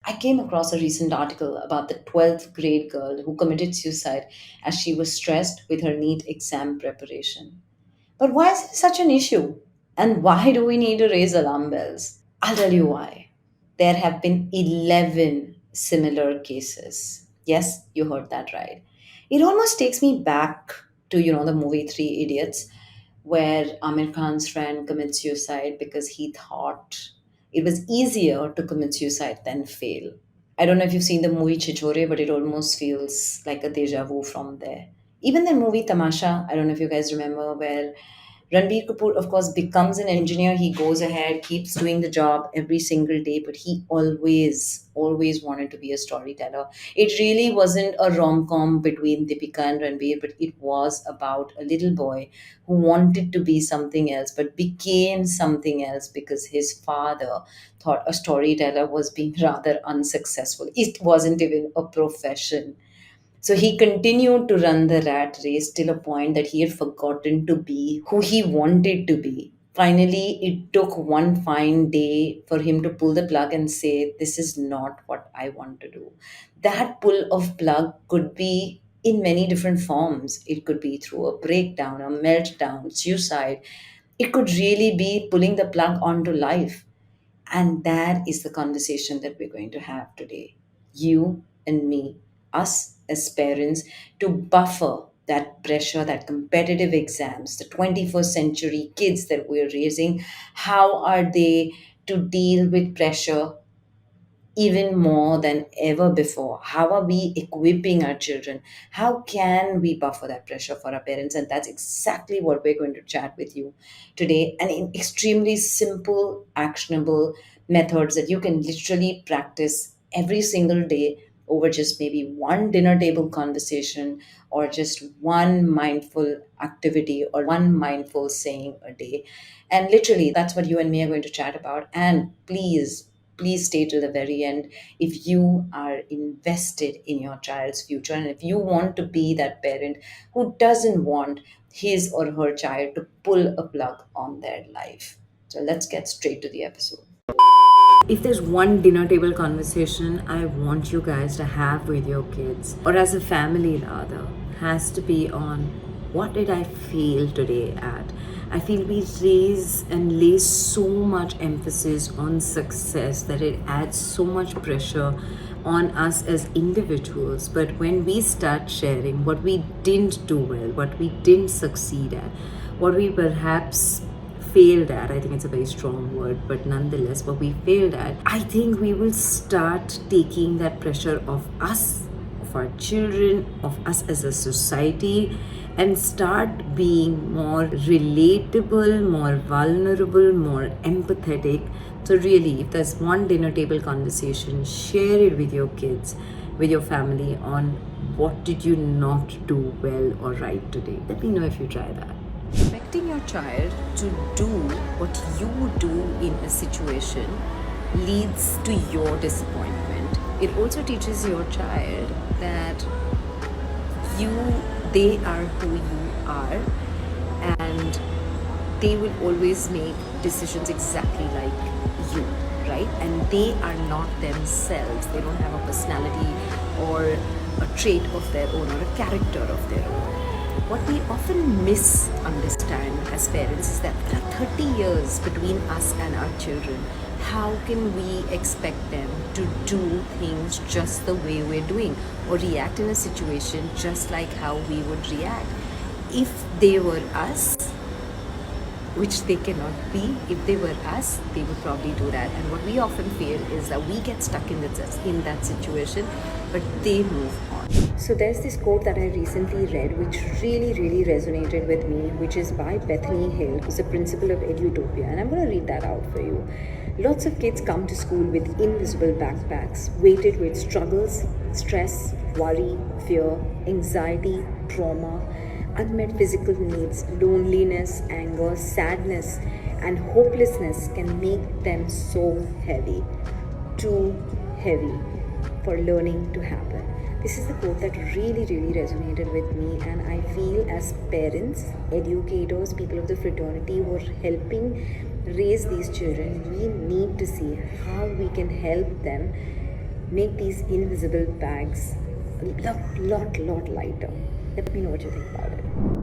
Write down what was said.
I came across a recent article about the 12th grade girl who committed suicide as she was stressed with her NEET exam preparation. But why is it such an issue? And why do we need to raise alarm bells? I'll tell you why. There have been 11 similar cases. Yes, you heard that right. It almost takes me back to, the movie Three Idiots, where Amir Khan's friend commits suicide because he thought it was easier to commit suicide than fail. I don't know if you've seen the movie Chichore, but it almost feels like a deja vu from there. Even the movie Tamasha, I don't know if you guys remember, where Ranbir Kapoor, of course, becomes an engineer. He goes ahead, keeps doing the job every single day, but he always wanted to be a storyteller. It really wasn't a rom com between Deepika and Ranbir, but it was about a little boy who wanted to be something else, but became something else because his father thought a storyteller was being rather unsuccessful. It wasn't even a profession. So he continued to run the rat race till a point that he had forgotten to be who he wanted to be. Finally, it took one fine day for him to pull the plug and say, "This is not what I want to do." That pull of plug could be in many different forms. It could be through a breakdown, a meltdown, suicide. It could really be pulling the plug onto life. And that is the conversation that we're going to have today. You and me, us as parents, to buffer that pressure, that competitive exams, the 21st century kids that we're raising. How are they to deal with pressure even more than ever before? How are we equipping our children? How can we buffer that pressure for our parents? And that's exactly what we're going to chat with you today. And in extremely simple, actionable methods that you can literally practice every single day over just maybe one dinner table conversation or just one mindful activity or one mindful saying a day. And literally, that's what you and me are going to chat about. And please stay till the very end if you are invested in your child's future and if you want to be that parent who doesn't want his or her child to pull a plug on their life. So let's get straight to the episode. If there's one dinner table conversation I want you guys to have with your kids, or as a family rather, has to be on what did I fail today at? I feel we raise and lay so much emphasis on success that it adds so much pressure on us as individuals. But when we start sharing what we didn't do well, what we didn't succeed at, what we perhaps failed at, I think it's a very strong word, but nonetheless, what we failed at, I think we will start taking that pressure of us, of our children, of us as a society, and start being more relatable, more vulnerable, more empathetic. So, really, if there's one dinner table conversation, share it with your kids, with your family on what did you not do well or right today. Let me know if you try that. Expecting your child to do what you do in a situation leads to your disappointment. It also teaches your child that you they are who you are, and they will always make decisions exactly like you, right? And they are not themselves. They don't have a personality or a trait of their own or a character of their own. What we often misunderstand as parents is that there are 30 years between us and our children. How can we expect them to do things just the way we're doing or react in a situation just like how we would react? If they were us, which they cannot be. If they were us, they would probably do that. And what we often feel is that we get stuck in that situation, but they move on. So there's this quote that I recently read, which really resonated with me, which is by Bethany Hill, who's the principal of Edutopia, and I'm going to read that out for you. Lots of kids come to school with invisible backpacks, weighted with struggles, stress, worry, fear, anxiety, trauma, unmet physical needs, loneliness, anger, sadness, and hopelessness can make them so heavy, too heavy for learning to happen. This is the quote that really resonated with me, and I feel as parents, educators, people of the fraternity who are helping raise these children, we need to see how we can help them make these invisible bags a lot lighter. Let me know what you think about it.